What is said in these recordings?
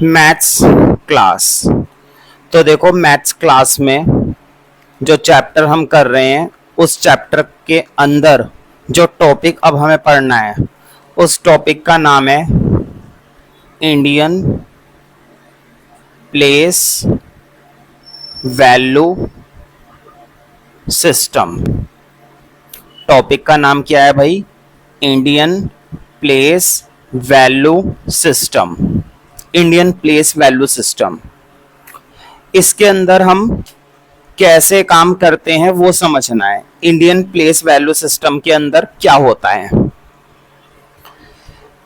Maths class. तो देखो maths class में जो चैप्टर हम कर रहे हैं उस चैप्टर के अंदर जो टॉपिक अब हमें पढ़ना है उस टॉपिक का नाम है Indian place value system. Topic का नाम क्या है भाई? Indian place value system. Indian place value system. इसके अंदर हम कैसे काम करते हैं वो समझना है। इंडियन प्लेस वैल्यू सिस्टम के अंदर क्या होता है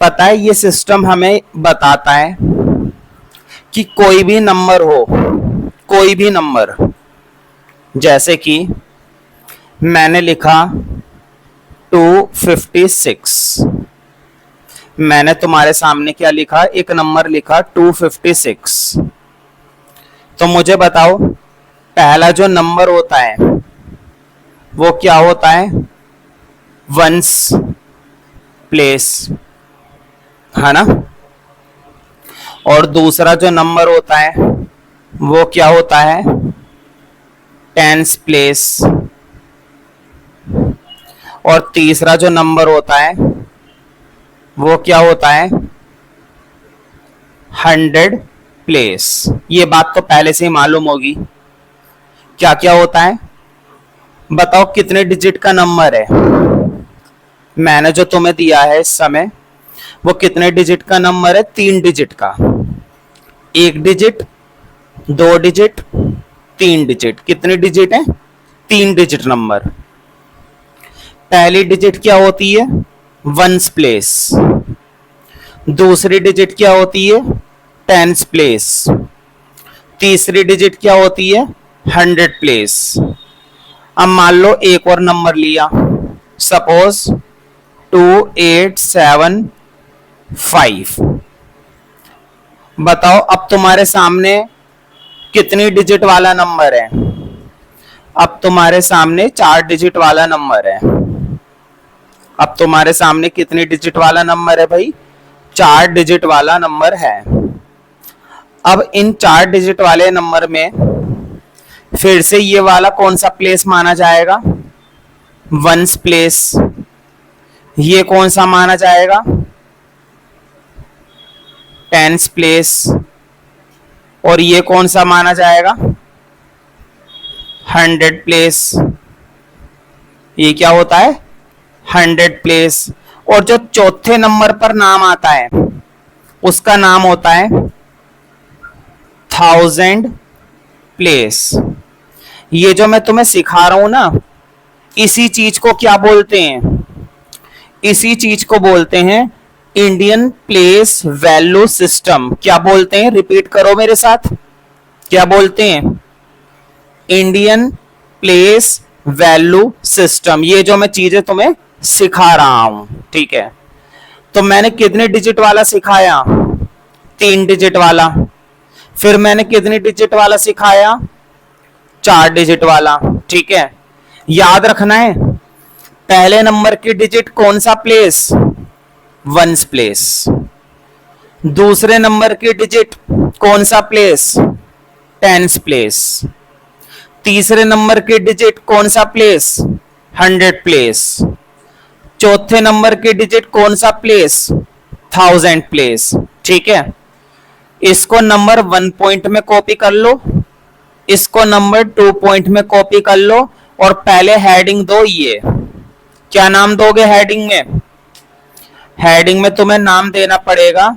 पता है? ये सिस्टम हमें बताता है कि कोई भी नंबर हो, कोई भी नंबर, जैसे कि मैंने लिखा 256, मैंने तुम्हारे सामने क्या लिखा? एक नंबर लिखा 256। तो मुझे बताओ पहला जो नंबर होता है वो क्या होता है? वंस प्लेस, है ना। और दूसरा जो नंबर होता है वो क्या होता है? Tens place. और तीसरा जो नंबर होता है वो क्या होता है? 100 प्लेस। ये बात तो पहले से ही मालूम होगी। क्या क्या होता है बताओ? कितने डिजिट का नंबर है? मैंने जो तुम्हें दिया है इस समय वो कितने डिजिट का नंबर है? 3 डिजिट का। 1 डिजिट, 2 डिजिट, 3 डिजिट। कितने डिजिट है? 3 डिजिट नंबर। पहली डिजिट क्या होती है? Ones place. दूसरी डिजिट क्या होती है? Tens place. तीसरी डिजिट क्या होती है? 100 प्लेस। अब मान लो एक और नंबर लिया, सपोज 2875। बताओ अब तुम्हारे सामने कितनी डिजिट वाला नंबर है? अब तुम्हारे सामने 4 डिजिट वाला नंबर है। अब तुम्हारे सामने कितनी डिजिट वाला नंबर है भाई? 4 डिजिट वाला नंबर है। अब इन 4 डिजिट वाले नंबर में फिर से ये वाला कौन सा प्लेस माना जाएगा? Ones place. ये कौन सा माना जाएगा? Tens place. और ये कौन सा माना जाएगा? 100 प्लेस। ये क्या होता है? 100 प्लेस। और जो चौथे नंबर पर नाम आता है उसका नाम होता है 1000 प्लेस। ये जो मैं तुम्हें सिखा रहा हूं ना, इसी चीज को क्या बोलते हैं? इसी चीज को बोलते हैं इंडियन प्लेस वैल्यू सिस्टम। क्या बोलते हैं? रिपीट करो मेरे साथ। क्या बोलते हैं? Indian place value system. ये जो मैं चीजें तुम्हें सिखा रहा हूं, ठीक है। तो मैंने कितने डिजिट वाला सिखाया? 3 डिजिट वाला। फिर मैंने कितनी डिजिट वाला सिखाया? 4 डिजिट वाला, ठीक है। याद रखना है पहले नंबर की डिजिट कौन सा प्लेस? Ones place. दूसरे नंबर की डिजिट कौन सा प्लेस? Tens place. तीसरे नंबर की डिजिट कौन सा प्लेस? 100 प्लेस। चौथे नंबर की डिजिट कौन सा प्लेस? 1000 प्लेस, ठीक है। इसको नंबर 1 पॉइंट में कॉपी कर लो, इसको नंबर 2 पॉइंट में कॉपी कर लो और पहले हेडिंग दो। ये क्या नाम दोगे हेडिंग में? हेडिंग में तुम्हें नाम देना पड़ेगा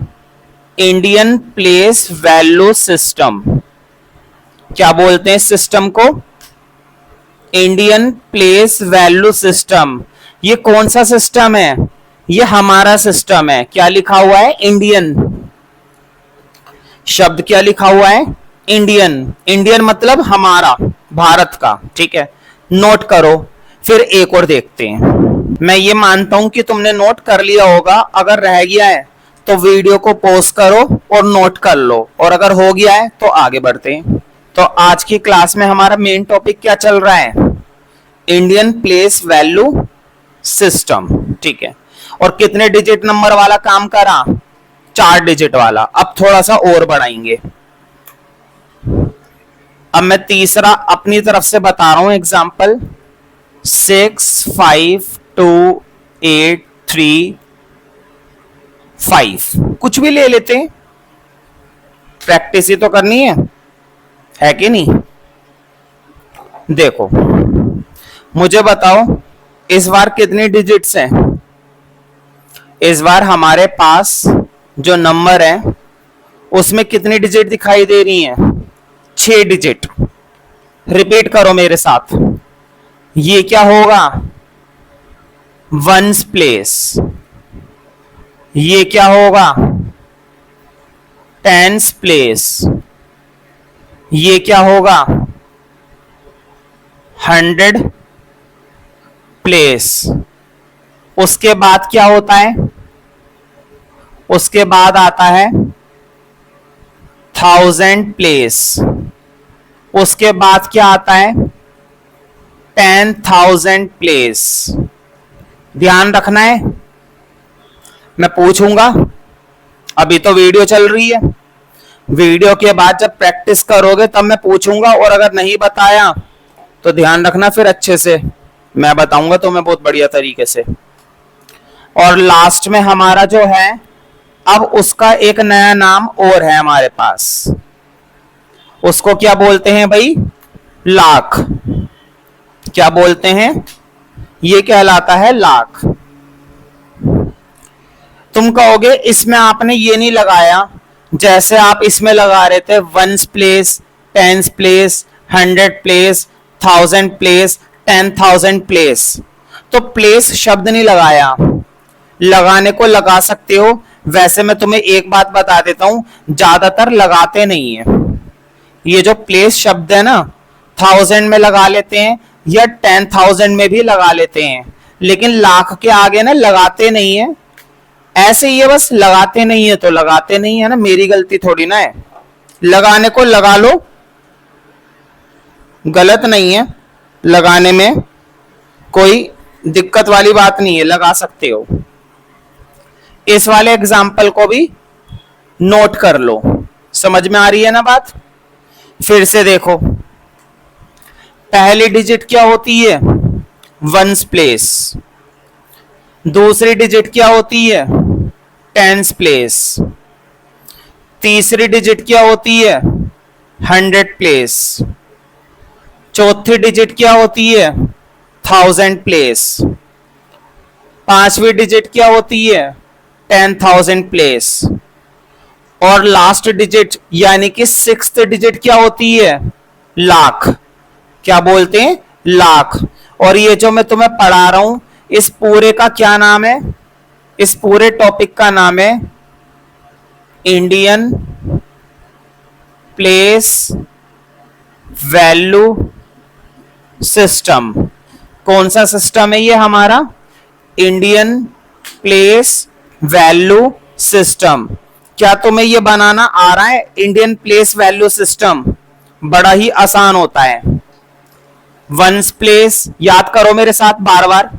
इंडियन प्लेस वैल्यू सिस्टम। क्या बोलते हैं सिस्टम को? Indian place value system. ये कौन सा सिस्टम है? ये हमारा सिस्टम है। क्या लिखा हुआ है? इंडियन। शब्द क्या लिखा हुआ है? इंडियन। इंडियन मतलब हमारा, भारत का, ठीक है। नोट करो। फिर एक और देखते हैं। मैं ये मानता हूं कि तुमने नोट कर लिया होगा। अगर रह गया है तो वीडियो को पॉज करो और नोट कर लो, और अगर हो गया है तो आगे बढ़ते हैं। तो आज की क्लास में हमारा मेन टॉपिक क्या चल रहा है? इंडियन प्लेस वैल्यू सिस्टम, ठीक है। और कितने डिजिट नंबर वाला काम करा? 4 डिजिट वाला। अब थोड़ा सा और बढ़ाएंगे। अब मैं तीसरा अपनी तरफ से बता रहा हूं एग्जाम्पल, 6528335, कुछ भी ले लेते हैं, प्रैक्टिस ही तो करनी है कि नहीं। देखो मुझे बताओ इस बार कितनी डिजिट्स हैं। इस बार हमारे पास जो नंबर है उसमें कितनी डिजिट दिखाई दे रही हैं? 6 डिजिट। रिपीट करो मेरे साथ, ये क्या होगा? Ones place. ये क्या होगा? Tens place. ये क्या होगा? 100 प्लेस। उसके बाद क्या होता है? उसके बाद आता है 1000 प्लेस। उसके बाद क्या आता है? 10,000 प्लेस। ध्यान रखना है, मैं पूछूंगा, अभी तो वीडियो चल रही है, वीडियो के बाद जब प्रैक्टिस करोगे तब मैं पूछूंगा, और अगर नहीं बताया तो ध्यान रखना, फिर अच्छे से मैं बताऊंगा तुम्हें बहुत बढ़िया तरीके से। और लास्ट में हमारा जो है, अब उसका एक नया नाम और है हमारे पास, उसको क्या बोलते हैं भाई? लाख। क्या बोलते हैं? ये कहलाता है लाख। तुम कहोगे इसमें आपने ये नहीं लगाया जैसे आप इसमें लगा रहे थे once place, tens place, 100 place, 1000 place, 10,000 place. तो प्लेस शब्द नहीं लगाया, लगाने को लगा सकते हो। वैसे मैं तुम्हें एक बात बता देता हूं, ज्यादातर लगाते नहीं है। ये जो प्लेस शब्द है ना, 1000 में लगा लेते हैं या 10,000 में भी लगा लेते हैं, लेकिन लाख के आगे ना लगाते नहीं है। ऐसे ही है, बस लगाते नहीं है तो लगाते नहीं है ना, मेरी गलती थोड़ी ना है। लगाने को लगा लो, गलत नहीं है, लगाने में कोई दिक्कत वाली बात नहीं है, लगा सकते हो। इस वाले एग्जाम्पल को भी नोट कर लो, समझ में आ रही है ना बात। फिर से देखो, पहली डिजिट क्या होती है? Ones place. दूसरी डिजिट क्या होती है? Tens place. तीसरी डिजिट क्या होती है? 100 प्लेस। चौथी डिजिट क्या होती है? 1000 प्लेस। पांचवी डिजिट क्या होती है? 10,000 प्लेस। और लास्ट डिजिट यानी कि 6th डिजिट क्या होती है? लाख। क्या बोलते हैं? लाख। और ये जो मैं तुम्हें पढ़ा रहा हूं, इस पूरे का क्या नाम है? इस पूरे टॉपिक का नाम है इंडियन प्लेस वैल्यू सिस्टम। कौन सा सिस्टम है ये हमारा? Indian place value system. क्या तुम्हें ये बनाना आ रहा है? इंडियन प्लेस वैल्यू सिस्टम बड़ा ही आसान होता है। वंस प्लेस याद करो मेरे साथ बार बार,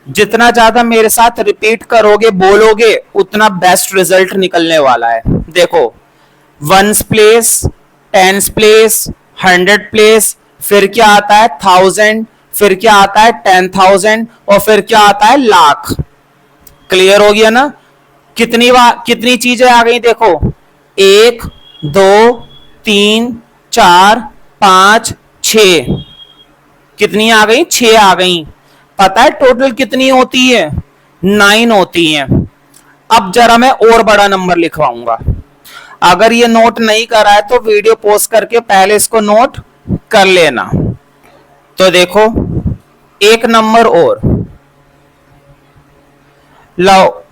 जितना ज्यादा मेरे साथ रिपीट करोगे, बोलोगे, उतना बेस्ट रिजल्ट निकलने वाला है। देखो, once place, tens place, 100 place, फिर क्या आता है? 1000, फिर क्या आता है? 10,000, और फिर क्या आता है? लाख। क्लियर हो गया ना? कितनी चीजें आ गई देखो, 1 2 3 4 5 6, कितनी आ गई? 6 आ गई। पता है टोटल कितनी होती है? 9 होती है। अब जरा मैं और बड़ा नंबर लिखवाऊंगा। अगर ये नोट नहीं करा है तो वीडियो पॉज करके पहले इसको नोट कर लेना। तो देखो, एक नंबर और लो,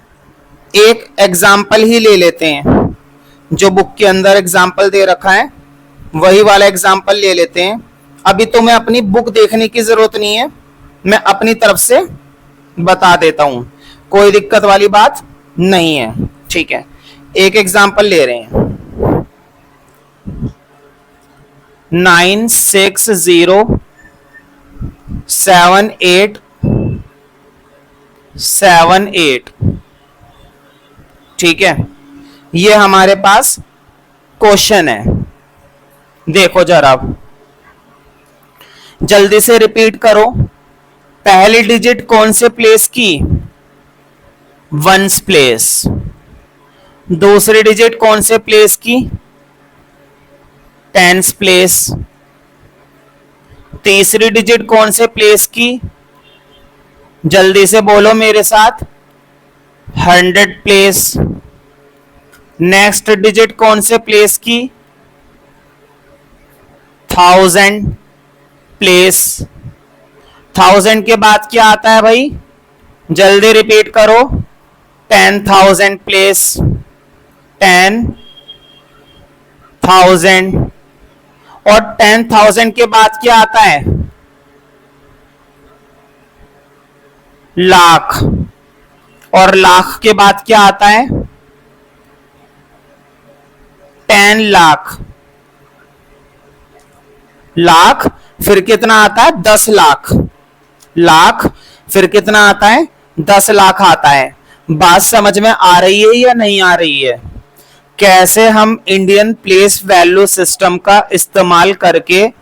एक एग्जाम्पल ही ले लेते हैं, जो बुक के अंदर एग्जाम्पल दे रखा है वही वाला एग्जाम्पल ले लेते हैं। अभी तो मैं अपनी बुक देखने की जरूरत नहीं है, मैं अपनी तरफ से बता देता हूं, कोई दिक्कत वाली बात नहीं है। ठीक है, एक एग्जाम्पल ले रहे हैं, 9607878। ठीक है, ये हमारे पास क्वेश्चन है। देखो जरा, जल्दी से रिपीट करो। पहली डिजिट कौन से प्लेस की? Ones place. दूसरी डिजिट कौन से प्लेस की? Tens place. तीसरी डिजिट कौन से प्लेस की? जल्दी से बोलो मेरे साथ, 100 प्लेस। नेक्स्ट डिजिट कौन से प्लेस की? 1000 प्लेस। 1000 के बाद क्या आता है भाई? जल्दी रिपीट करो। 10,000 प्लेस। 10,000। और 10,000 के बाद क्या आता है? लाख। और लाख के बाद क्या आता है? 10 लाख। लाख फिर कितना आता है? 10 लाख। लाख फिर कितना आता है? 10 लाख आता है। बात समझ में आ रही है या नहीं आ रही है? कैसे हम इंडियन प्लेस वैल्यू सिस्टम का इस्तेमाल करके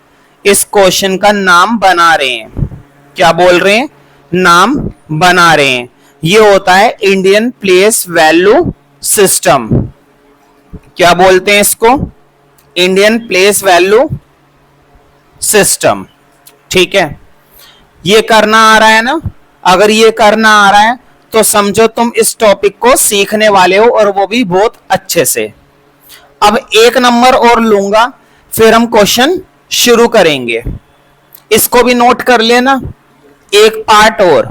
इस क्वेश्चन का नाम बना रहे हैं। क्या बोल रहे हैं? नाम बना रहे हैं। ये होता है इंडियन प्लेस वैल्यू सिस्टम। क्या बोलते हैं इसको? Indian place value system. ठीक है, ये करना आ रहा है ना? अगर ये करना आ रहा है तो समझो तुम इस टॉपिक को सीखने वाले हो, और वो भी बहुत अच्छे से। अब एक नंबर और लूंगा, फिर हम क्वेश्चन शुरू करेंगे। इसको भी नोट कर लेना। एक पार्ट और।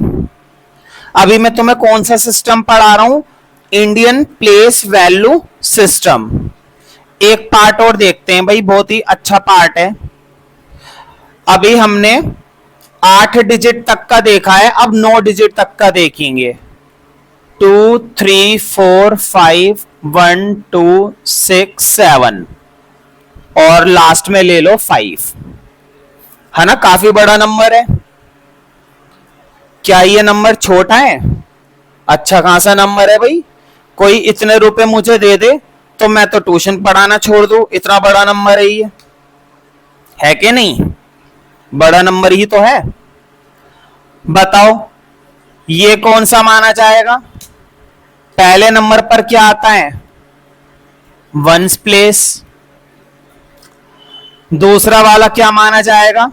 अभी मैं तुम्हें कौन सा सिस्टम पढ़ा रहा हूं? Indian place value system. एक पार्ट और देखते हैं भाई, बहुत ही अच्छा पार्ट है। अभी हमने 8 डिजिट तक का देखा है, अब 9 डिजिट तक का देखेंगे। 2 3 4 5 1 2 6 7 और लास्ट में ले लो 5, है ना? काफी बड़ा नंबर है। क्या ये नंबर छोटा है? अच्छा खासा नंबर है भाई। कोई इतने रुपए मुझे दे दे तो मैं तो ट्यूशन पढ़ाना छोड़ दूं, इतना बड़ा नंबर है ये। है कि नहीं? बड़ा नंबर ही तो है। बताओ ये कौन सा माना जाएगा? पहले नंबर पर क्या आता है? Ones place. दूसरा वाला क्या माना जाएगा?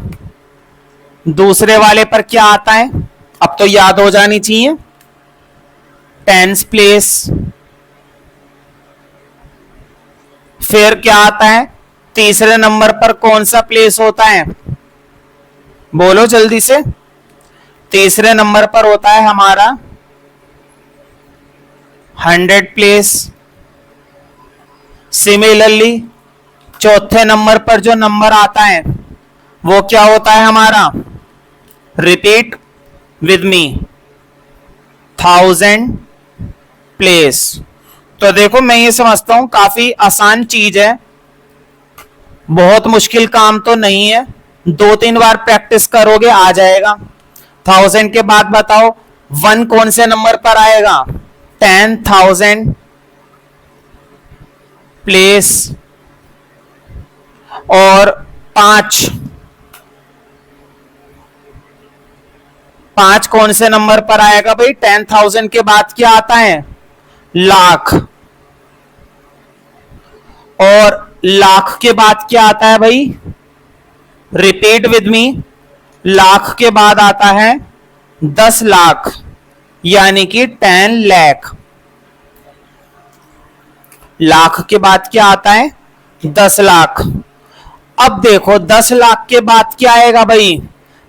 दूसरे वाले पर क्या आता है? अब तो याद हो जानी चाहिए। Tens place. फिर क्या आता है? तीसरे नंबर पर कौन सा प्लेस होता है? बोलो जल्दी से। तीसरे नंबर पर होता है हमारा 100 प्लेस। सिमिलरली चौथे नंबर पर जो नंबर आता है वो क्या होता है हमारा? Repeat with me, 1000 place. तो देखो मैं ये समझता हूं काफी आसान चीज है, बहुत मुश्किल काम तो नहीं है। 2-3 बार प्रैक्टिस करोगे आ जाएगा। 1000 के बाद बताओ 1 कौन से नंबर पर आएगा? 10,000 प्लेस। और 5 कौन से नंबर पर आएगा भाई? 10,000 के बाद क्या आता है? लाख। और लाख के बाद क्या आता है भाई? रिपीट विद मी, लाख के बाद आता है 10 लाख, यानी कि 10 लाख। लाख के बाद क्या आता है? 10 लाख। अब देखो 10 लाख के बाद क्या आएगा भाई?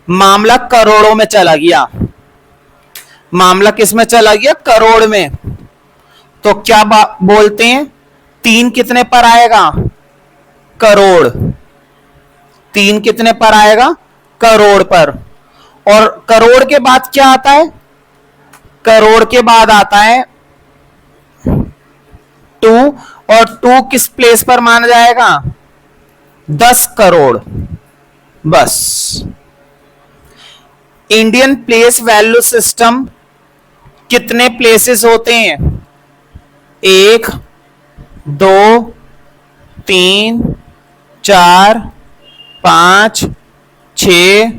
मामला करोड़ों में चला गया। मामला किस में चला गया? करोड़ में। तो क्या बोलते हैं? 3 कितने पर आएगा? करोड़। 3 कितने पर आएगा? करोड़ पर। और करोड़ के बाद क्या आता है? करोड़ के बाद आता है 2, और 2 किस प्लेस पर माना जाएगा? 10 करोड़। बस। इंडियन प्लेस वैल्यू सिस्टम कितने प्लेसेस होते हैं? 1 2 3 4 5 6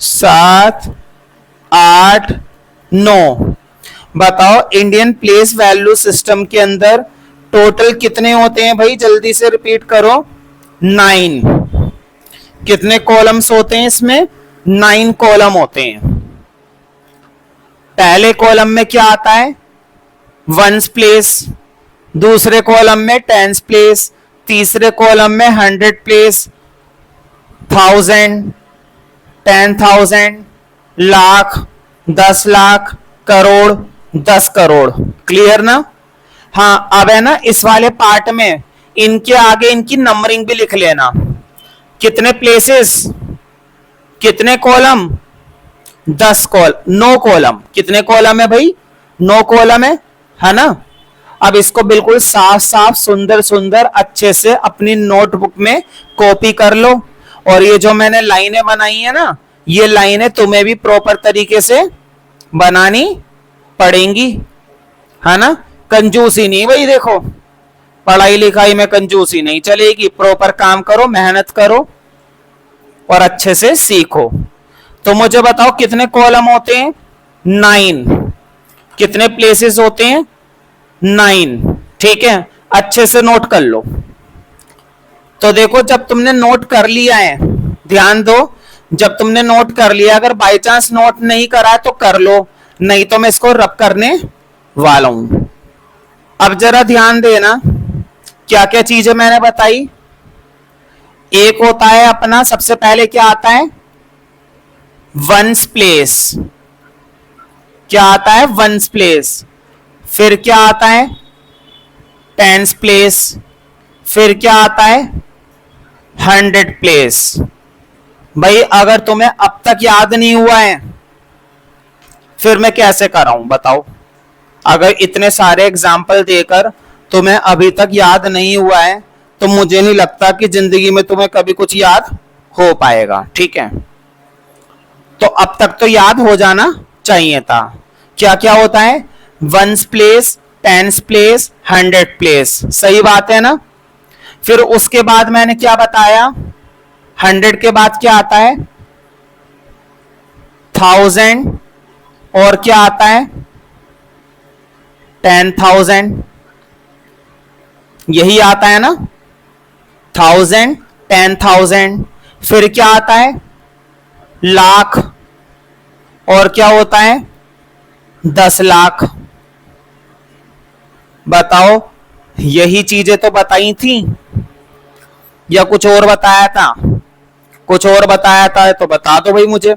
7 8 9। बताओ इंडियन प्लेस वैल्यू सिस्टम के अंदर टोटल कितने होते हैं भाई, जल्दी से रिपीट करो। 9। कितने कॉलम्स होते हैं इसमें? 9 कॉलम होते हैं। पहले कॉलम में क्या आता है? वंस प्लेस, दूसरे कॉलम में टेंस प्लेस, तीसरे कॉलम में 100 प्लेस, 1000, 10,000, लाख, 10 लाख, करोड़, 10 करोड़। क्लियर ना? हाँ, अब है ना इस वाले पार्ट में इनके आगे इनकी नंबरिंग भी लिख लेना। कितने प्लेसेस, कितने कॉलम? 9 कॉलम। कितने कॉलम है भाई? 9 कॉलम है ना? अब इसको बिल्कुल साफ साफ सुंदर सुंदर अच्छे से अपनी नोटबुक में कॉपी कर लो। और ये जो मैंने लाइनें बनाई है ना, ये लाइनें तुम्हें भी प्रॉपर तरीके से बनानी पड़ेंगी, है ना? कंजूसी नहीं भाई, देखो पढ़ाई लिखाई में कंजूसी नहीं चलेगी। प्रॉपर काम करो, मेहनत करो और अच्छे से सीखो। तो मुझे बताओ कितने कॉलम होते हैं? 9। कितने प्लेसेस होते हैं? 9। ठीक है, अच्छे से नोट कर लो। तो देखो जब तुमने नोट कर लिया है, ध्यान दो, जब तुमने नोट कर लिया, अगर बाई चांस नोट नहीं करा है तो कर लो, नहीं तो मैं इसको रब करने वाला हूं। अब जरा ध्यान देना, क्या क्या चीजें मैंने बताई। एक होता है अपना, सबसे पहले क्या आता है? Ones place. क्या आता है? Ones place. फिर क्या आता है? Tens place. फिर क्या आता है? 100 प्लेस। भाई अगर तुम्हें अब तक याद नहीं हुआ है फिर मैं कैसे कराऊं बताओ? अगर इतने सारे एग्जाम्पल देकर तुम्हें अभी तक याद नहीं हुआ है तो मुझे नहीं लगता कि जिंदगी में तुम्हें कभी कुछ याद हो पाएगा। ठीक है, तो अब तक तो याद हो जाना चाहिए था। क्या क्या होता है? Once place, tens place, 100 place. सही बात है ना? फिर उसके बाद मैंने क्या बताया? 100 के बाद क्या आता है? 1000। और क्या आता है? 10,000। यही आता है ना? 1000, 10,000। फिर क्या आता है? लाख। और क्या होता है? 10 लाख। बताओ, यही चीजें तो बताई थी या कुछ और बताया था? कुछ और बताया था तो बता दो भाई मुझे,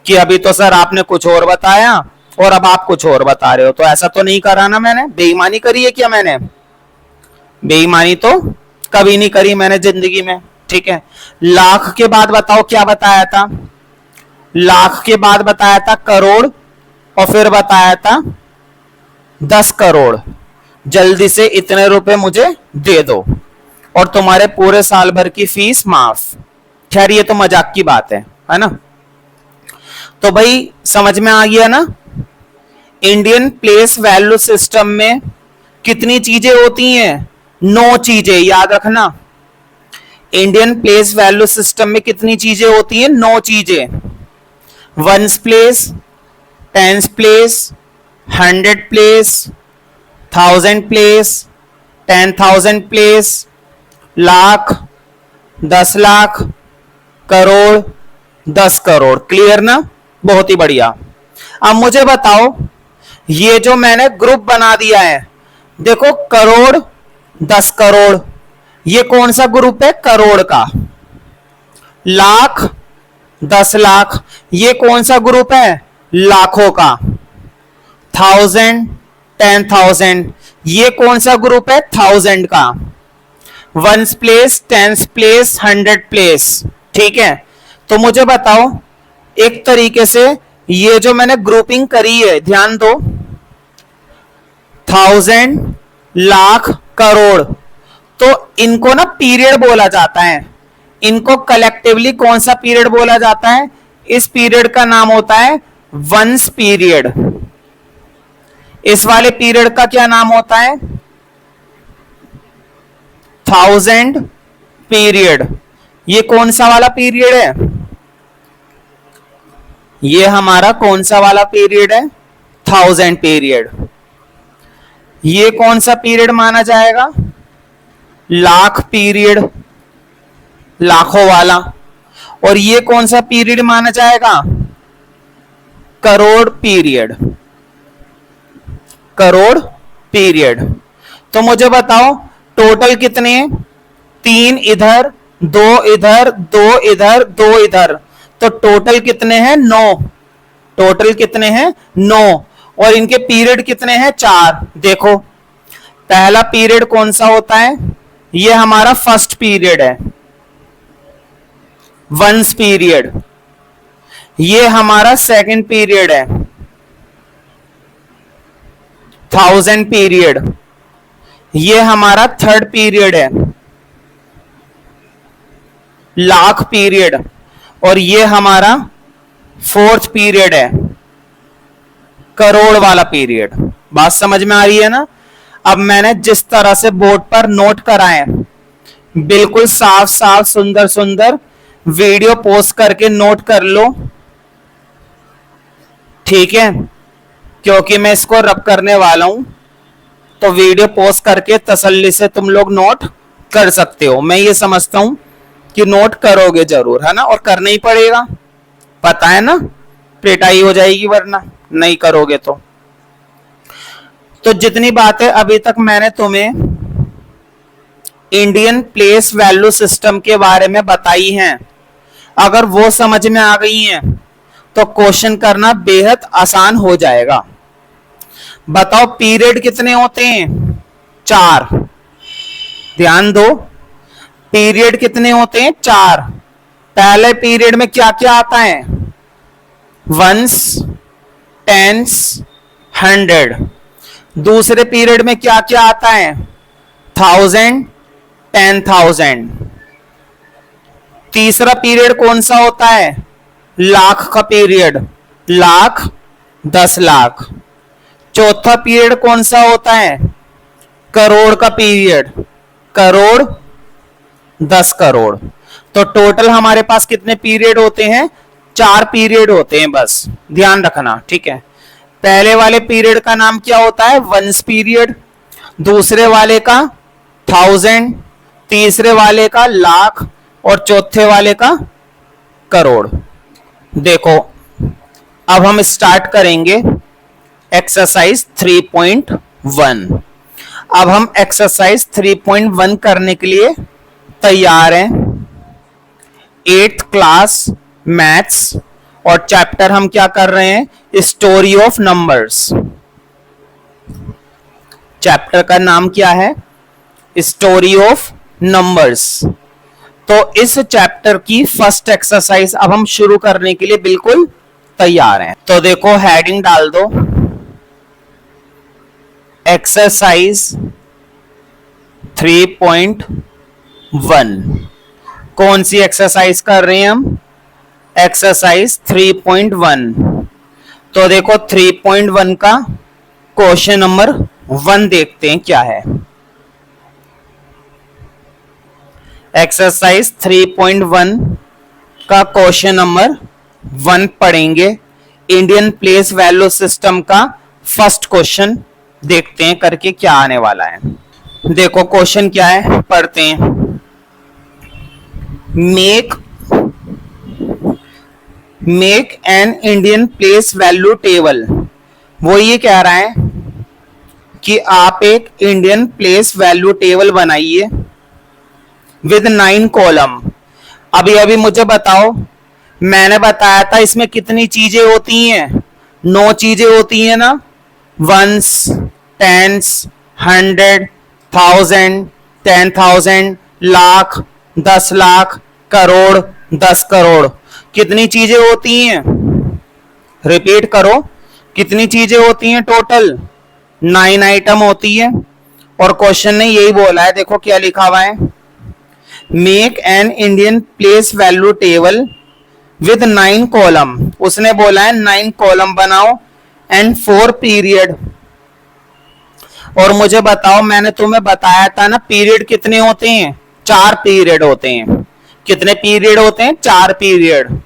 कि अभी तो सर आपने कुछ और बताया और अब आप कुछ और बता रहे हो। तो ऐसा तो नहीं करा ना मैंने? बेईमानी करी है क्या मैंने? बेईमानी तो कभी नहीं करी मैंने जिंदगी में। ठीक है, लाख के बाद बताओ क्या बताया था? लाख के बाद बताया था करोड़, और फिर बताया था 10 करोड़। जल्दी से इतने रुपए मुझे दे दो और तुम्हारे पूरे साल भर की फीस माफ। खैर ये तो मजाक की बात है ना? तो भाई समझ में आ गया ना? इंडियन प्लेस वैल्यू सिस्टम में कितनी चीजें होती हैं? 9 चीजें, याद रखना। इंडियन प्लेस वैल्यू सिस्टम में कितनी चीजें होती हैं? 9 चीजें। Once place, tens place, 100 place, 1000 place, 10,000 place, lakh, 10 lakh, crore, 10 crore. Clear ना? बहुत ही बढ़िया। अब मुझे बताओ, ये जो मैंने ग्रुप बना दिया है, देखो करोड़, 10 करोड़, ये कौन सा ग्रुप है? करोड़ का। लाख, 10 लाख, ये कौन सा ग्रुप है? लाखों का। 1000, 10,000, ये कौन सा ग्रुप है? 1000 का। Once place, tens place, 100 place. ठीक है, तो मुझे बताओ एक तरीके से ये जो मैंने ग्रुपिंग करी है, ध्यान दो, 1000, लाख, करोड़, तो इनको ना पीरियड बोला जाता है। इनको कलेक्टिवली कौन सा पीरियड बोला जाता है? इस पीरियड का नाम होता है वंस पीरियड। इस वाले पीरियड का क्या नाम होता है? 1000 पीरियड, ये कौन सा वाला पीरियड है? ये हमारा कौन सा वाला पीरियड है? 1000 पीरियड। ये कौन सा पीरियड माना जाएगा? लाख पीरियड, लाखों वाला। और ये कौन सा पीरियड माना जाएगा? Crore period, crore period. तो मुझे बताओ टोटल कितने हैं? 3 इधर, 2 इधर, 2 इधर, 2 इधर, तो टोटल कितने हैं? 9। टोटल कितने हैं? 9। और इनके पीरियड कितने हैं? 4। देखो पहला पीरियड कौन सा होता है? ये हमारा फर्स्ट पीरियड है, वंस पीरियड। ये हमारा सेकंड पीरियड है, 1000 पीरियड। ये हमारा थर्ड पीरियड है, लाख पीरियड। और ये हमारा फोर्थ पीरियड है, करोड़ वाला पीरियड। बात समझ में आ रही है ना? अब मैंने जिस तरह से बोर्ड पर नोट कराए, बिल्कुल साफ साफ सुंदर सुंदर वीडियो पोस्ट करके नोट कर लो, ठीक है? क्योंकि मैं इसको रब करने वाला हूं, तो वीडियो पोस्ट करके तसल्ली से तुम लोग नोट कर सकते हो। मैं ये समझता हूं कि नोट करोगे जरूर, है ना? और करना ही पड़ेगा, पता है ना? पिटाई हो जाएगी वरना नहीं करोगे तो जितनी बातें अभी तक मैंने तुम्हें इंडियन प्लेस वैल्यू सिस्टम के बारे में बताई हैं, अगर वो समझ में आ गई हैं तो क्वेश्चन करना बेहद आसान हो जाएगा। बताओ पीरियड कितने होते हैं? 4। ध्यान दो, पीरियड कितने होते हैं? 4। पहले पीरियड में क्या क्या आता है? Ones, tens, 100। दूसरे पीरियड में क्या क्या आता है? 1000, 10,000। तीसरा पीरियड कौन सा होता है? लाख का पीरियड, लाख, 10 लाख। चौथा पीरियड कौन सा होता है? करोड़ का पीरियड, करोड़, 10 करोड़। तो टोटल हमारे पास कितने पीरियड होते हैं? 4 पीरियड होते हैं, बस ध्यान रखना, ठीक है? पहले वाले पीरियड का नाम क्या होता है? Ones period. दूसरे वाले का 1000, तीसरे वाले का लाख, और चौथे वाले का करोड़। देखो अब हम स्टार्ट करेंगे एक्सरसाइज 3.1। अब हम एक्सरसाइज 3.1 करने के लिए तैयार हैं। 8th क्लास मैथ्स, और चैप्टर हम क्या कर रहे हैं? Story of numbers. चैप्टर का नाम क्या है? Story of numbers. तो इस चैप्टर की फर्स्ट एक्सरसाइज अब हम शुरू करने के लिए बिल्कुल तैयार हैं। तो देखो हेडिंग डाल दो, एक्सरसाइज 3.1। कौन सी एक्सरसाइज कर रहे हैं हम? एक्सरसाइज 3.1। तो देखो 3.1 का क्वेश्चन नंबर 1 देखते हैं क्या है। एक्सरसाइज 3.1 का क्वेश्चन नंबर 1 पढ़ेंगे। इंडियन प्लेस वैल्यू सिस्टम का फर्स्ट क्वेश्चन देखते हैं करके क्या आने वाला है। देखो क्वेश्चन क्या है, पढ़ते हैं। Make an Indian place value table. वो ये कह रहा है कि आप एक इंडियन प्लेस वैल्यू टेबल बनाइए विद 9 कॉलम। अभी अभी मुझे बताओ, मैंने बताया था इसमें कितनी चीजें होती हैं? 9 चीजें होती हैं ना? Ones, tens, 100, 1000, 10,000, lakh, 10 lakh, crore, 10 crore. कितनी चीजें होती हैं? रिपीट करो, कितनी चीजें होती हैं टोटल? 9 आइटम होती है। और क्वेश्चन ने यही बोला है, देखो क्या लिखा हुआ है, make an Indian place value table with 9 column. उसने बोला है 9 कॉलम बनाओ एंड 4 पीरियड। और मुझे बताओ, मैंने तुम्हें बताया था ना पीरियड कितने होते हैं, 4 पीरियड होते हैं। कितने पीरियड होते हैं, 4 पीरियड।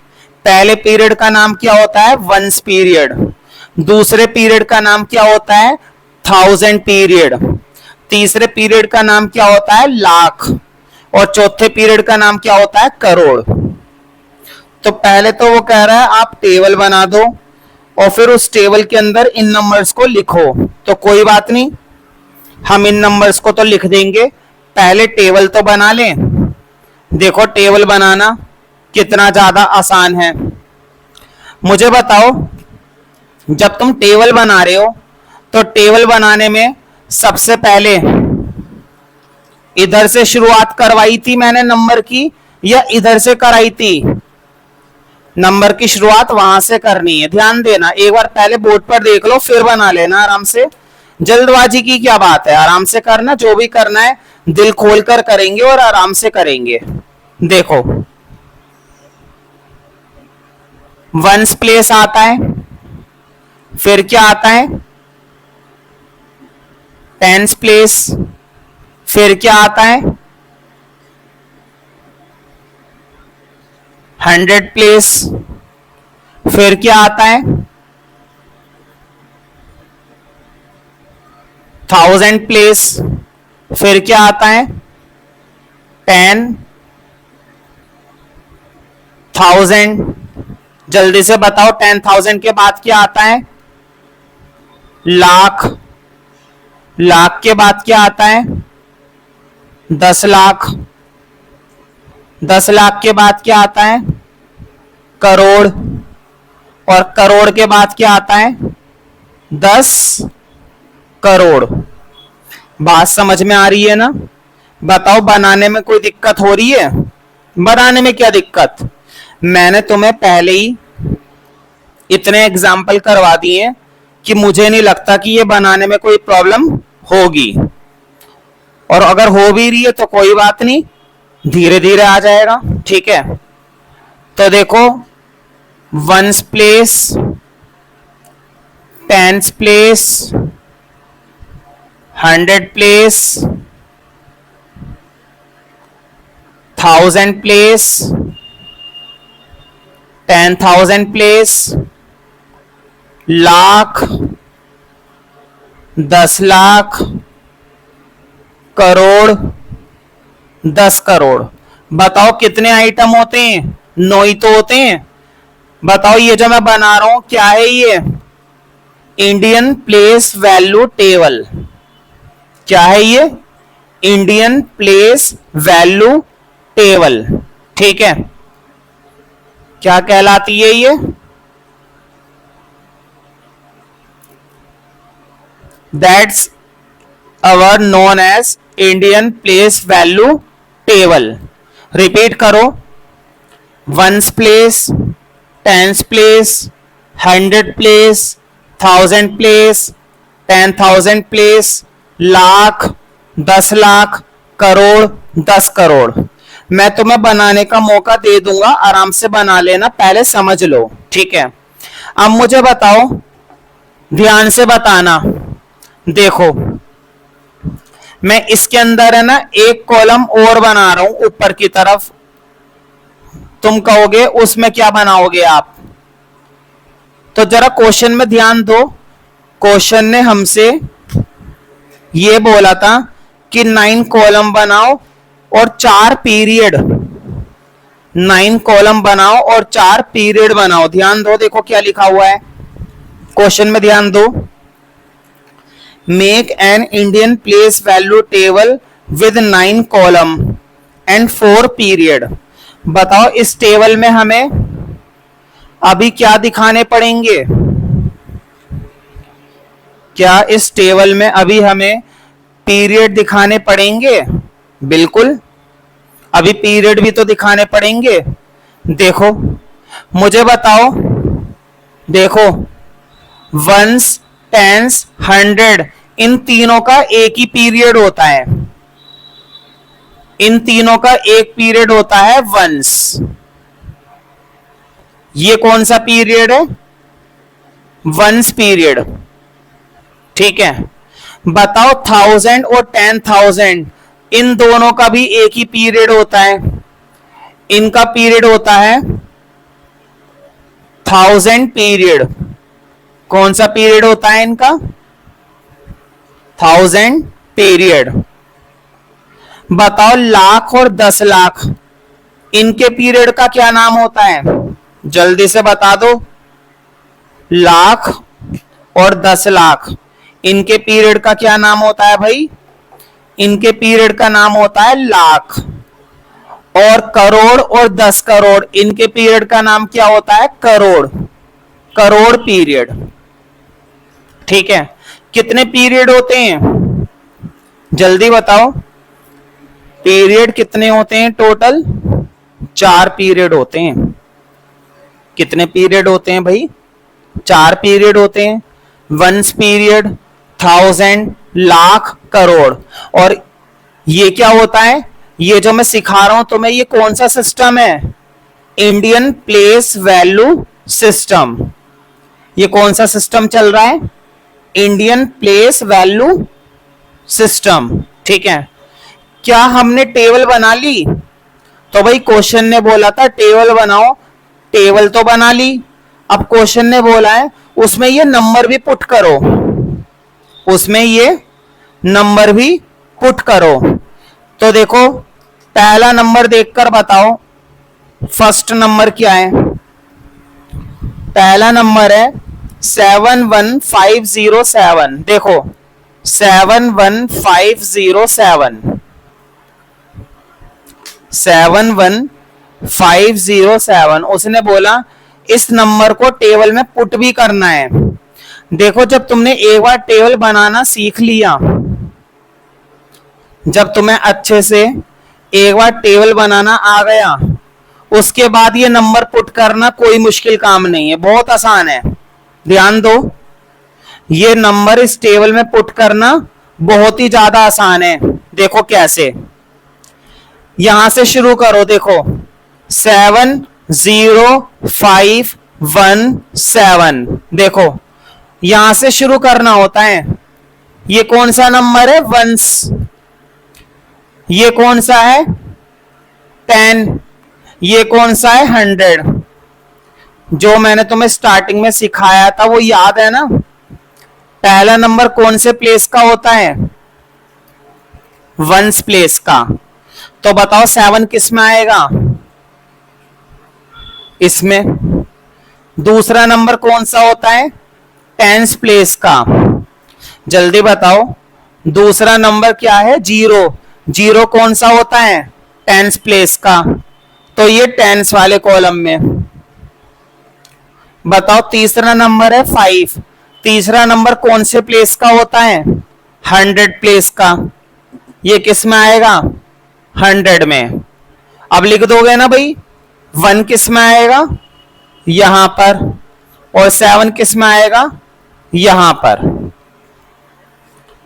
पहले पीरियड का नाम क्या होता है, वंस पीरियड। दूसरे पीरियड का नाम क्या होता है, 1000 पीरियड। तीसरे पीरियड का नाम क्या होता है, लाख। और चौथे पीरियड का नाम क्या होता है, करोड़। तो पहले तो वो कह रहा है आप टेबल बना दो और फिर उस टेबल के अंदर इन नंबर्स को लिखो। तो कोई बात नहीं, हम इन नंबर्स को तो लिख देंगे, पहले टेबल तो बना लें। देखो टेबल बनाना कितना ज्यादा आसान है। मुझे बताओ, जब तुम टेबल बना रहे हो तो टेबल बनाने में सबसे पहले इधर से शुरुआत करवाई थी मैंने नंबर की, या इधर से कराई थी। नंबर की शुरुआत वहां से करनी है, ध्यान देना। एक बार पहले बोर्ड पर देख लो, फिर बना लेना आराम से। जल्दबाजी की क्या बात है, आराम से करना। जो भी करना है दिल खोलकर करेंगे और आराम से करेंगे। देखो, वंस प्लेस आता है, फिर क्या आता है, टेंस प्लेस, फिर क्या आता है, 100 प्लेस, फिर क्या आता है, 1000 प्लेस, फिर क्या आता है, 10,000। जल्दी से बताओ, 10,000 के बाद क्या आता है, लाख। लाख के बाद क्या आता है, 10 लाख। 10 लाख के बाद क्या आता है, करोड़। और करोड़ के बाद क्या आता है, 10 करोड़। बात समझ में आ रही है ना। बताओ, बनाने में कोई दिक्कत हो रही है, बनाने में क्या दिक्कत। मैंने तुम्हें पहले ही इतने एग्जाम्पल करवा दिए कि मुझे नहीं लगता कि ये बनाने में कोई प्रॉब्लम होगी। और अगर हो भी रही है तो कोई बात नहीं, धीरे धीरे आ जाएगा, ठीक है। तो देखो, once place, tens place, 100 place, 1000 place, 10,000 place, lakh, 10 lakh, crore, 10 crore. बताओ कितने आइटम होते हैं, 9 ही तो होते हैं। बताओ, ये जो मैं बना रहा हूं क्या है, ये इंडियन प्लेस वैल्यू टेबल। क्या है ये, इंडियन प्लेस वैल्यू टेबल, ठीक है। क्या कहलाती है ये, that's our known as Indian place value table. Repeat करो, ones place, tens place, 100 place, 1000 place, 10,000 place, lakh, 10 lakh, crore, 10 crore. मैं तुम्हें बनाने का मौका दे दूंगा, आराम से बना लेना, पहले समझ लो, ठीक है। अब मुझे बताओ, ध्यान से बताना। देखो, मैं इसके अंदर है ना एक कॉलम और बना रहा हूं ऊपर की तरफ। तुम कहोगे उसमें क्या बनाओगे आप, तो जरा क्वेश्चन में ध्यान दो। क्वेश्चन ने हमसे ये बोला था कि 9 कॉलम बनाओ और 4 पीरियड, 9 कॉलम बनाओ और 4 पीरियड बनाओ। ध्यान दो, देखो क्या लिखा हुआ है क्वेश्चन में, ध्यान दो। Make an Indian place value table with 9 column and 4 period. बताओ, इस टेबल में हमें अभी क्या दिखाने पड़ेंगे, क्या इस टेबल में अभी हमें पीरियड दिखाने पड़ेंगे, बिल्कुल अभी पीरियड भी तो दिखाने पड़ेंगे। देखो, मुझे बताओ, देखो, वंस, टेंस, 100, इन तीनों का एक ही पीरियड होता है। इन तीनों का एक पीरियड होता है वंस। ये कौन सा पीरियड है, वंस पीरियड, ठीक है। बताओ 1000 और 10,000 इन दोनों का भी एक ही पीरियड होता है। इनका पीरियड होता है 1000 पीरियड। कौन सा पीरियड होता है इनका? 1000 पीरियड। बताओ लाख और 10 लाख इनके पीरियड का क्या नाम होता है? जल्दी से बता दो। लाख और 10 लाख इनके पीरियड का क्या नाम होता है भाई? इनके पीरियड का नाम होता है लाख। और करोड़ और 10 करोड़ इनके पीरियड का नाम क्या होता है? करोड़। करोड़ पीरियड। ठीक है, कितने पीरियड होते हैं? जल्दी बताओ, पीरियड कितने होते हैं टोटल? 4 पीरियड होते हैं। कितने पीरियड होते हैं भाई? 4 पीरियड होते हैं। Ones period, 1000, lakh, crore. और ये क्या होता है? ये जो मैं सिखा रहा हूं तुम्हें, ये कौन सा सिस्टम है? Indian place value system. ये कौन सा सिस्टम चल रहा है? Indian place value system. ठीक है, क्या हमने टेबल बना ली? तो भाई क्वेश्चन ने बोला था टेबल बनाओ, टेबल तो बना ली। अब क्वेश्चन ने बोला है उसमें ये नंबर भी पुट करो, उसमें ये नंबर भी पुट करो। तो देखो, पहला नंबर देखकर बताओ फर्स्ट नंबर क्या है? पहला नंबर है 71507। देखो 71507, 71507। उसने बोला इस नंबर को टेबल में पुट भी करना है। देखो, जब तुमने एक बार टेबल बनाना सीख लिया, जब तुम्हें अच्छे से एक बार टेबल बनाना आ गया, उसके बाद ये नंबर पुट करना कोई मुश्किल काम नहीं है, बहुत आसान है। ध्यान दो, ये नंबर इस टेबल में पुट करना बहुत ही ज्यादा आसान है। देखो कैसे, यहां से शुरू करो। देखो 70517। देखो यहां से शुरू करना होता है। ये कौन सा नंबर है? वंस। ये कौन सा है? 10। ये कौन सा है? 100। जो मैंने तुम्हें स्टार्टिंग में सिखाया था वो याद है ना? पहला नंबर कौन से प्लेस का होता है? वंस प्लेस का। तो बताओ 7 किस में आएगा? इसमें। दूसरा नंबर कौन सा होता है? टेंस प्लेस का। जल्दी बताओ, दूसरा नंबर क्या है? 0। 0 कौन सा होता है? टेंस प्लेस का। तो ये टेंस वाले कॉलम में। बताओ तीसरा नंबर है 5। तीसरा नंबर कौन से प्लेस का होता है? 100 प्लेस का। ये किस में आएगा? 100 में। अब लिख दोगे ना भाई, 1 किस में आएगा? यहां पर। और 7 किस में आएगा? यहां पर।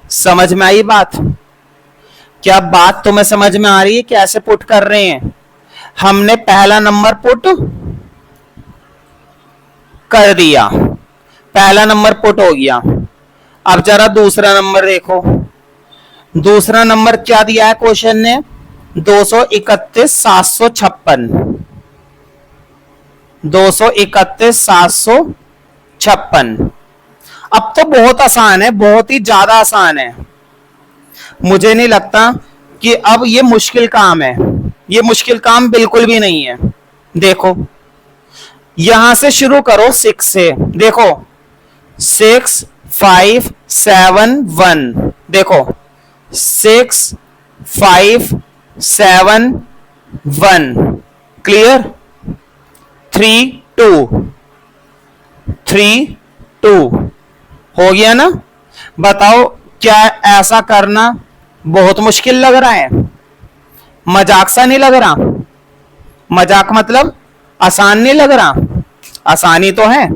समझ में आई बात? क्या बात तुम्हें समझ में आ रही है कैसे पुट कर रहे हैं? हमने पहला नंबर पुट कर दिया, पहला नंबर पुट हो गया। अब जरा दूसरा नंबर देखो। दूसरा नंबर क्या दिया है क्वेश्चन ने? 231,756। 231,756। अब तो बहुत आसान है, बहुत ही ज्यादा आसान है। मुझे नहीं लगता कि अब ये मुश्किल काम है। ये मुश्किल काम बिल्कुल भी नहीं है। देखो यहां से शुरू करो 6 से। देखो 6571। देखो 6571। क्लियर? 3232 हो गया ना? बताओ क्या ऐसा करना बहुत मुश्किल लग रहा है? मजाक सा नहीं लग रहा? मजाक मतलब आसान नहीं लग रहा? आसानी तो है।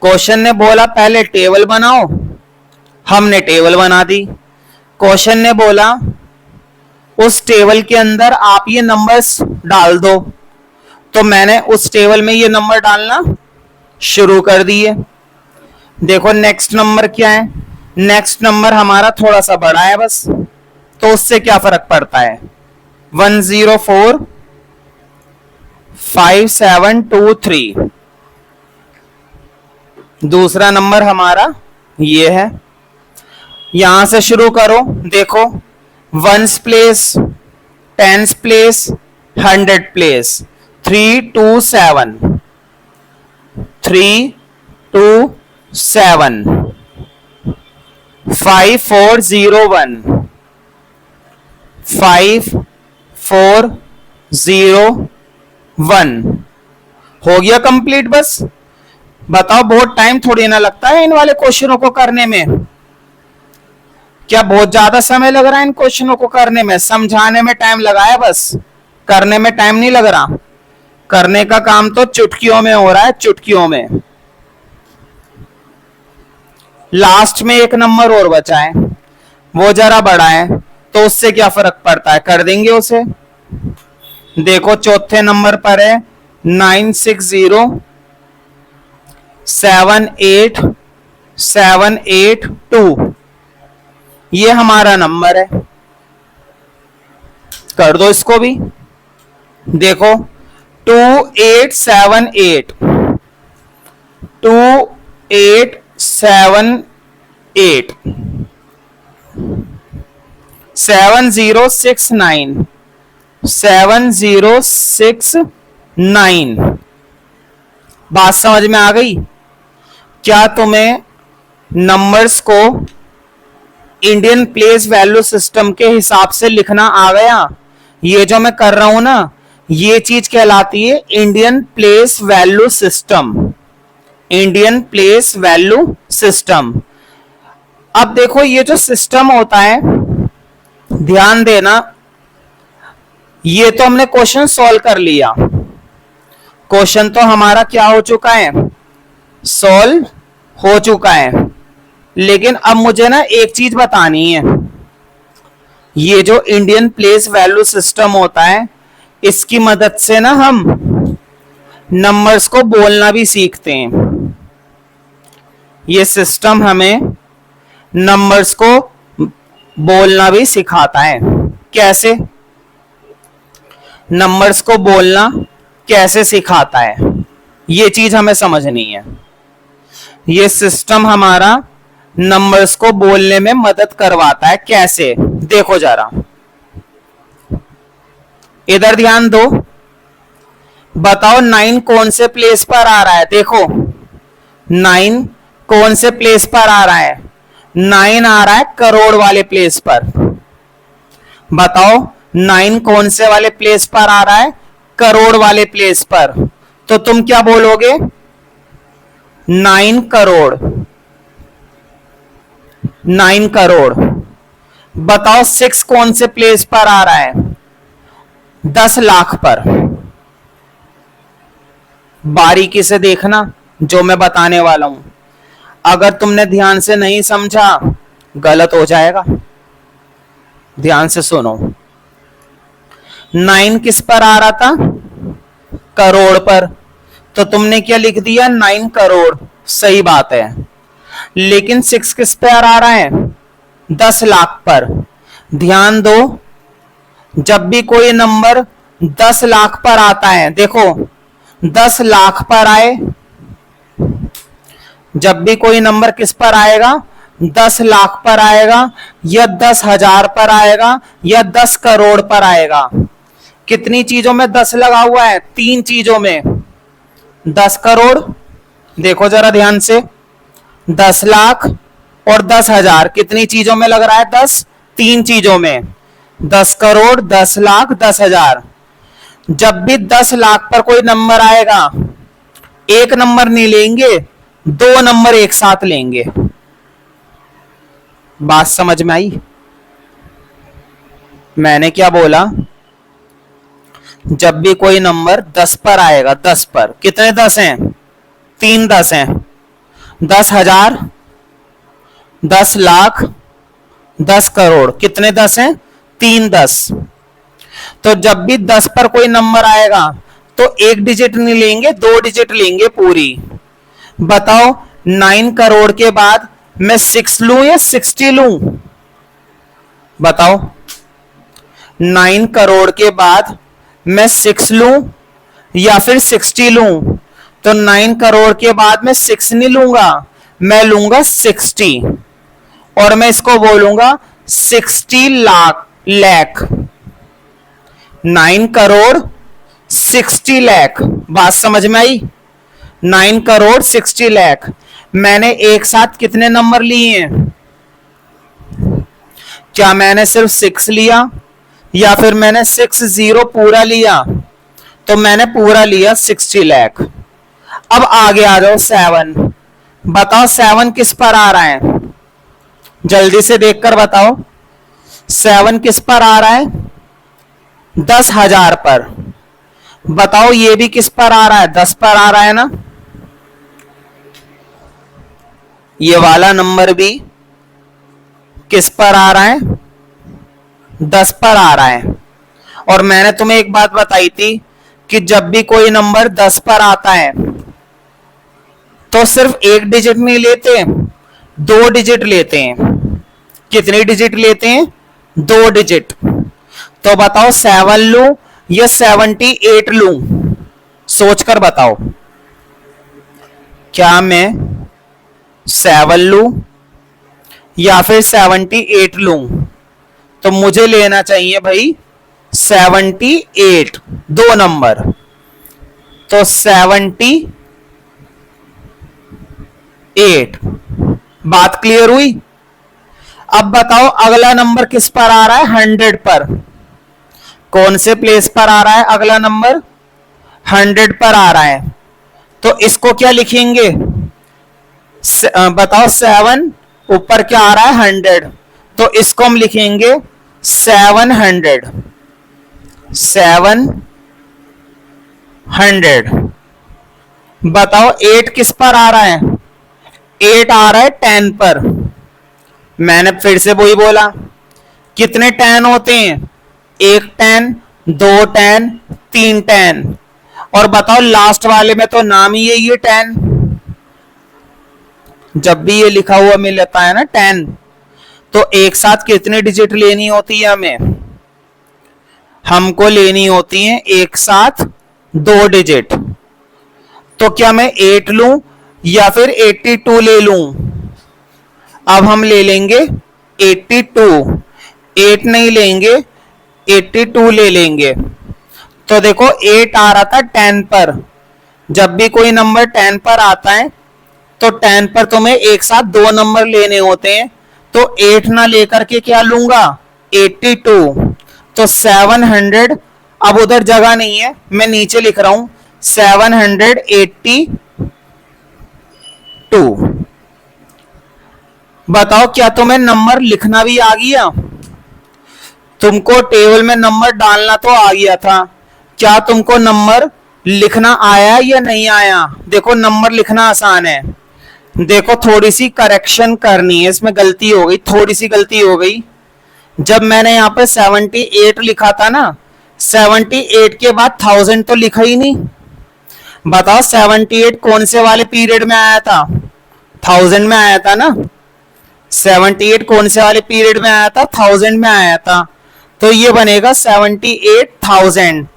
क्वेश्चन ने बोला पहले टेबल बनाओ, हमने टेबल बना दी। क्वेश्चन ने बोला उस टेबल के अंदर आप ये नंबर्स डाल दो, तो मैंने उस टेबल में ये नंबर डालना शुरू कर दिए। देखो नेक्स्ट नंबर क्या है? नेक्स्ट नंबर हमारा थोड़ा सा बड़ा है बस, तो उससे क्या फर्क पड़ता है। 1045723। दूसरा नंबर हमारा ये है। यहां से शुरू करो, देखो, once place, tens place, 100 place. 327 327 5401 5401 हो गया कंप्लीट। बस बताओ, बहुत टाइम थोड़ी ना लगता है इन वाले क्वेश्चनों को करने में। क्या बहुत ज्यादा समय लग रहा है इन क्वेश्चनों को करने में? समझाने में टाइम लगा है बस, करने में टाइम नहीं लग रहा। करने का काम तो चुटकियों में हो रहा है, चुटकियों में। लास्ट में एक नंबर और बचा है, वो जरा बड़ा है, तो उससे क्या फर्क पड़ता है, कर देंगे उसे। देखो चौथे नंबर पर है 96078782। ये हमारा नंबर है, कर दो इसको भी। देखो 2878 2878 7069 7069। बात समझ में आ गई? क्या तुम्हें नंबर्स को इंडियन प्लेस वैल्यू सिस्टम के हिसाब से लिखना आ गया? ये जो मैं कर रहा हूं ना, ये चीज कहलाती है Indian place value system. Indian place value system. अब देखो, ये जो सिस्टम होता है, ध्यान देना, ये तो हमने क्वेश्चन सॉल्व कर लिया। क्वेश्चन तो हमारा क्या हो चुका है, सॉल्व हो चुका है। लेकिन अब मुझे ना एक चीज बतानी है। ये जो इंडियन प्लेस वैल्यू सिस्टम होता है, इसकी मदद से ना हम नंबर्स को बोलना भी सीखते हैं। ये सिस्टम हमें नंबर्स को बोलना भी सिखाता है। कैसे? नंबर्स को बोलना कैसे सिखाता है, ये चीज हमें समझनी है। ये सिस्टम हमारा नंबर्स को बोलने में मदद करवाता है। कैसे? देखो जरा, इधर ध्यान दो। बताओ 9 कौन से प्लेस पर आ रहा है? देखो 9 कौन से प्लेस पर आ रहा है? 9 आ रहा है करोड़ वाले प्लेस पर। बताओ 9 कौन से वाले प्लेस पर आ रहा है? करोड़ वाले प्लेस पर। तो तुम क्या बोलोगे? 9 करोड़। 9 करोड़। बताओ 6 कौन से प्लेस पर आ रहा है? 10 लाख पर। बारीकी से देखना जो मैं बताने वाला हूं। अगर तुमने ध्यान से नहीं समझा, गलत हो जाएगा। ध्यान से सुनो। 9 किस पर आ रहा था? करोड़ पर। तो तुमने क्या लिख दिया? 9 करोड़। सही बात है। लेकिन 6 किस पर आ रहा है? 10 लाख पर। ध्यान दो, जब भी कोई नंबर 10 लाख पर आता है, देखो 10 लाख पर आए, जब भी कोई नंबर किस पर आएगा? 10 लाख पर आएगा, या 10,000 पर आएगा, या 10 करोड़ पर आएगा। कितनी चीजों में 10 लगा हुआ है? 3 चीजों में। 10 करोड़, देखो जरा ध्यान से, 10 लाख और 10,000 कितनी चीजों में लग रहा है? 10, 3 चीजों में। 10 करोड़, 10 लाख, 10,000। जब भी 10 लाख पर कोई नंबर आएगा, एक नंबर नहीं लेंगे, 2 नंबर एक साथ लेंगे। बात समझ में आई? मैंने क्या बोला? जब भी कोई नंबर 10 पर आएगा, 10 पर, कितने 10 हैं? 3 10 हैं। 10,000, 10 लाख, 10 करोड़, कितने 10 हैं? 3 10। तो जब भी 10 पर कोई नंबर आएगा, तो एक डिजिट नहीं लेंगे, 2 डिजिट लेंगे पूरी। बताओ 9 करोड़ के बाद मैं 6 लूं या 60 लूं? बताओ। 9 करोड़ के बाद मैं 6 लूं या फिर 60 लूं? तो 9 करोड़ के बाद मैं 6 नहीं लूंगा, मैं लूंगा 60, और मैं इसको बोलूंगा 60 लाख। 9 करोड़ 60 लाख, बात समझ में आई? 9 करोड़ 60 लाख। मैंने एक साथ कितने नंबर लिए हैं? क्या मैंने सिर्फ 6 लिया या फिर मैंने 60 पूरा लिया? तो मैंने पूरा लिया 60 लाख। अब आगे आ जाओ 7। बताओ 7 किस पर आ रहा है? जल्दी से देखकर बताओ 7 किस पर आ रहा है? 10,000 पर। बताओ ये भी किस पर आ रहा है? 10 पर आ रहा है ना? ये वाला नंबर भी किस पर आ रहा है? 10 पर आ रहा है। और मैंने तुम्हें एक बात बताई थी कि जब भी कोई नंबर 10 पर आता है तो सिर्फ एक डिजिट नहीं लेते, 2 डिजिट लेते हैं। कितनी डिजिट लेते हैं? 2 डिजिट। तो बताओ 7 लूं या 78 लूं? सोचकर बताओ। क्या मैं 7 लूं या फिर 78 लूं? तो मुझे लेना चाहिए भाई 78, 2 नंबर। तो 78। बात क्लियर हुई? अब बताओ अगला नंबर किस पर आ रहा है? 100 पर। कौन से प्लेस पर आ रहा है अगला नंबर? 100 पर आ रहा है। तो इसको क्या लिखेंगे? बताओ 7 ऊपर क्या आ रहा है? 100। तो इसको हम लिखेंगे 700। 700। बताओ 8 किस पर आ रहा है? 8 आ रहा है 10 पर। मैंने फिर से वही बोला, कितने 10 होते हैं? 1 10, 2 10, 3 10। और बताओ लास्ट वाले में तो नाम ही है ये 10। जब भी ये लिखा हुआ मिलता है ना 10, तो एक साथ कितनी डिजिट लेनी होती है हमें? हमको लेनी होती है एक साथ 2 डिजिट। तो क्या मैं 8 लूं या फिर 82 ले लूं? अब हम ले लेंगे 82। 8 नहीं लेंगे, 82 ले लेंगे। तो देखो 8 आ रहा था 10 पर। जब भी कोई नंबर 10 पर आता है तो 10 पर तुम्हें एक साथ 2 नंबर लेने होते हैं। तो 8 ना लेकर के क्या लूंगा? 82। तो 700। अब उधर जगह नहीं है, मैं नीचे लिख रहा हूं 782। बताओ क्या तुम्हें नंबर लिखना भी आ गया? तुमको टेबल में नंबर डालना तो आ गया था, क्या तुमको नंबर लिखना आया या नहीं आया? देखो नंबर लिखना आसान है। देखो थोड़ी सी करेक्शन करनी है, इसमें गलती हो गई, थोड़ी सी गलती हो गई। जब मैंने यहाँ पे 78 लिखा था ना, 78 के बाद 1000 तो लिखा ही नहीं। बताओ 78 कौन से वाले पीरियड में आया था? 1000 में आया था ना। 78 कौन से वाले पीरियड में आया था? 1000 में आया था। तो ये बनेगा 78,000।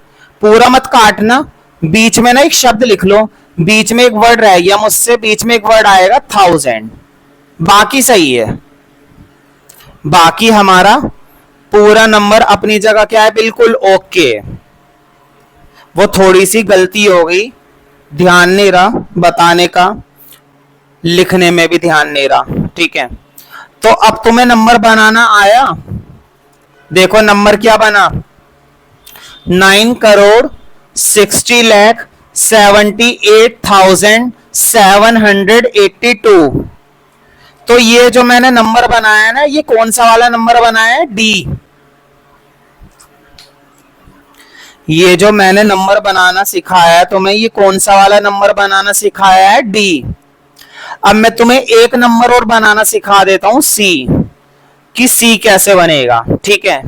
पूरा मत काटना, बीच में ना एक शब्द लिख लो, बीच में एक वर्ड रह गया मुझसे, बीच में एक वर्ड आएगा 1000। बाकी सही है। बाकी हमारा पूरा नंबर अपनी जगह क्या है? बिल्कुल ओके। वो थोड़ी सी गलती हो गई, ध्यान नहीं रहा बताने का, लिखने में भी ध्यान नहीं रहा। ठीक है, तो अब तुम्हें नंबर बनाना आया? देखो नंबर क्या बना? 9 करोड़ 60 लाख 78,782। तो ये जो मैंने नंबर बनाया है ना, ये कौन सा वाला नंबर बनाया है? डी। ये जो मैंने नंबर बनाना सिखाया है तुम्हें, ये कौन सा वाला नंबर बनाना सिखाया है? डी। अब मैं तुम्हें एक नंबर और बनाना सिखा देता हूं, सी, कि सी कैसे बनेगा। ठीक है,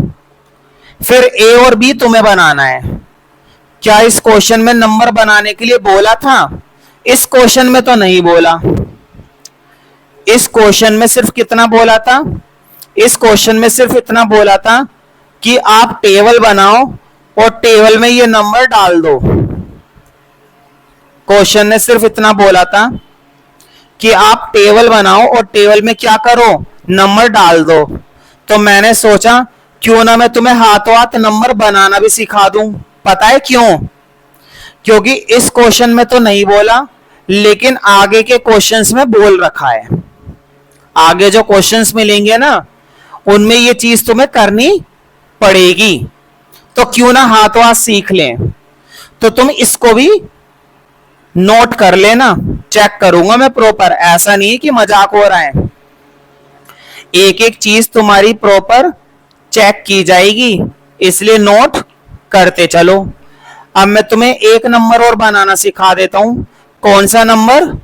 फिर ए और बी तुम्हें बनाना है। क्या इस क्वेश्चन में नंबर बनाने के लिए बोला था? इस क्वेश्चन में तो नहीं बोला। इस क्वेश्चन में सिर्फ कितना बोला था, इस क्वेश्चन में सिर्फ इतना बोला था कि आप टेबल बनाओ और टेबल में ये नंबर डाल दो। क्वेश्चन ने सिर्फ इतना बोला था कि आप टेबल बनाओ और टेबल में क्या करो, नंबर डाल दो। तो मैंने सोचा क्यों ना मैं तुम्हें हाथों हाथ नंबर बनाना भी सिखा दूं। पता है क्यों? क्योंकि इस क्वेश्चन में तो नहीं बोला, लेकिन आगे के क्वेश्चंस में बोल रखा है। आगे जो क्वेश्चंस मिलेंगे ना, उनमें ये चीज तुम्हें करनी पड़ेगी। तो क्यों ना हाथों हाथ सीख लें। तो तुम इसको भी नोट कर लेना, चेक करूंगा मैं प्रॉपर, ऐसा नहीं है कि मजाक हो रहा है। एक एक चीज तुम्हारी प्रॉपर चेक की जाएगी, इसलिए नोट करते चलो। अब मैं तुम्हें एक नंबर और बनाना सिखा देता हूं। कौन सा नंबर?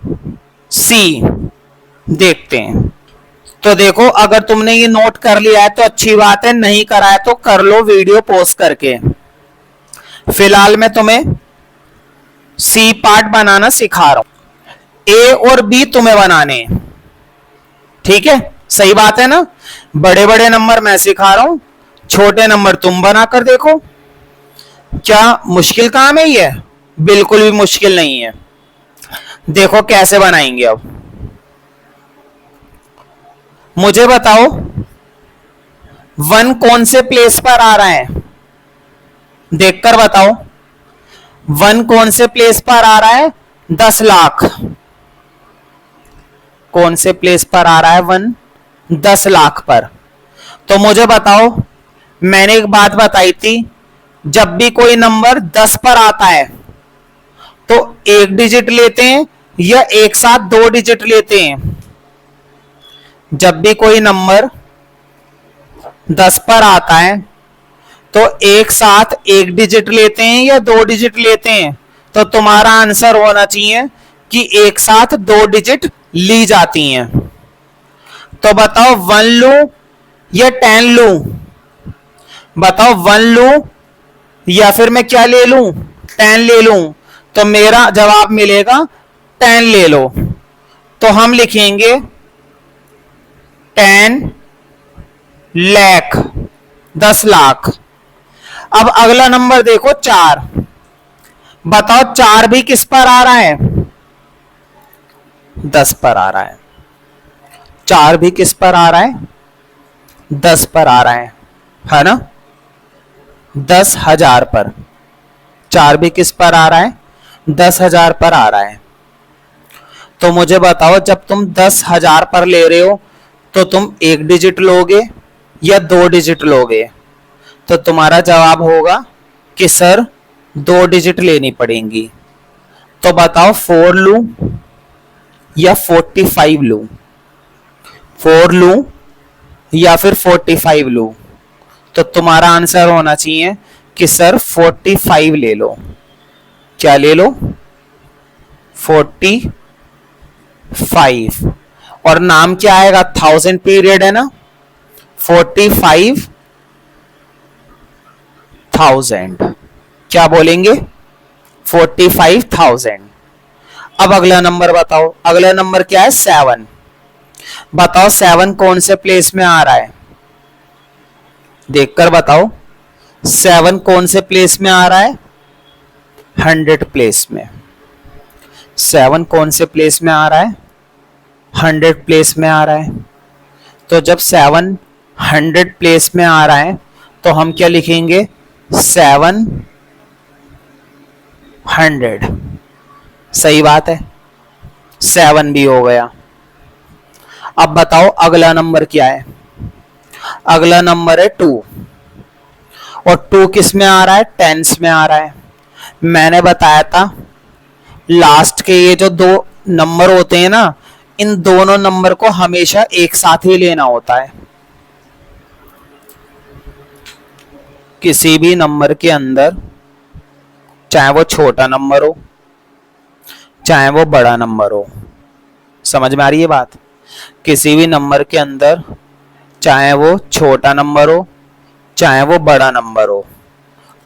सी। देखते हैं। तो देखो, अगर तुमने ये नोट कर लिया है तो अच्छी बात है, नहीं करा है तो कर लो वीडियो पॉज करके। फिलहाल मैं तुम्हें सी पार्ट बनाना सिखा रहा हूं। ए और बी तुम्हें बनाने हैं, ठीक है? सही बात है ना? बड़े बड़े नंबर मैं सिखा रहा हूं, छोटे नंबर तुम बनाकर देखो। क्या मुश्किल काम है ये? बिल्कुल भी मुश्किल नहीं है। देखो कैसे बनाएंगे। अब मुझे बताओ, 1 कौन से प्लेस पर आ रहा है? देखकर बताओ, 1 कौन से प्लेस पर आ रहा है? 10 लाख। कौन से प्लेस पर आ रहा है 1? 10 लाख पर। तो मुझे बताओ, मैंने एक बात बताई थी, जब भी कोई नंबर 10 पर आता है तो एक डिजिट लेते हैं या एक साथ 2 डिजिट लेते हैं? जब भी कोई नंबर 10 पर आता है तो एक साथ एक डिजिट लेते हैं या 2 डिजिट लेते हैं? तो तुम्हारा आंसर होना चाहिए कि एक साथ 2 डिजिट ली जाती हैं। तो बताओ 1 लूं या 10 लूं? बताओ 1 लूं या फिर मैं क्या ले लूं? 10 ले लूं? तो मेरा जवाब मिलेगा 10 ले लो। तो हम लिखेंगे 10 लाख, 10 लाख। अब अगला नंबर देखो 4। बताओ 4 भी किस पर आ रहा है? 10 पर आ रहा है। 4 भी किस पर आ रहा है? 10 पर आ रहा है ना? 10,000 पर। 4 भी किस पर आ रहा है? 10,000 पर आ रहा है। तो मुझे बताओ, जब तुम 10,000 पर ले रहे हो तो तुम एक डिजिट लोगे या 2 डिजिट लोगे? तो तुम्हारा जवाब होगा कि सर 2 डिजिट लेनी पड़ेंगी। तो बताओ 4 लूं या 45 लूं? 4 लूं या फिर 45 लूं? तो तुम्हारा आंसर होना चाहिए कि सर 45 ले लो। क्या ले लो? 45। और नाम क्या आएगा? 1000 पीरियड है ना? 45,000। क्या बोलेंगे? 45,000। अब अगला नंबर बताओ। अगला नंबर क्या है? 7। बताओ 7 कौन से प्लेस में आ रहा है? देखकर बताओ 7 कौन से प्लेस में आ रहा है? 100 प्लेस में। 7 कौन से प्लेस में आ रहा है? 100 प्लेस में आ रहा है। तो जब 7 100 प्लेस में आ रहा है तो हम क्या लिखेंगे? 700। सही बात है, 7 भी हो गया। अब बताओ अगला नंबर क्या है? अगला नंबर है 2। और 2 किस में आ रहा है? टेंस में आ रहा है। मैंने बताया था लास्ट के ये जो 2 नंबर होते हैं ना, इन दोनों नंबर को हमेशा एक साथ ही लेना होता है। किसी भी नंबर के अंदर, चाहे वो छोटा नंबर हो चाहे वो बड़ा नंबर हो, समझ में आ रही है बात? किसी भी नंबर के अंदर, चाहे वो छोटा नंबर हो चाहे वो बड़ा नंबर हो,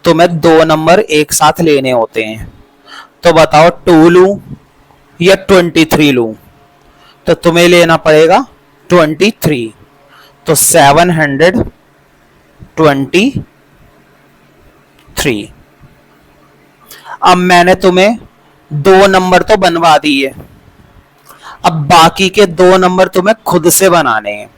तुम्हें 2 नंबर एक साथ लेने होते हैं। तो बताओ 2 लूं या 23 लूं? तो तुम्हें लेना पड़ेगा 23, तो 723। अब मैंने तुम्हें 2 नंबर तो बनवा दिए, अब बाकी के 2 नंबर तुम्हें खुद से बनाने हैं।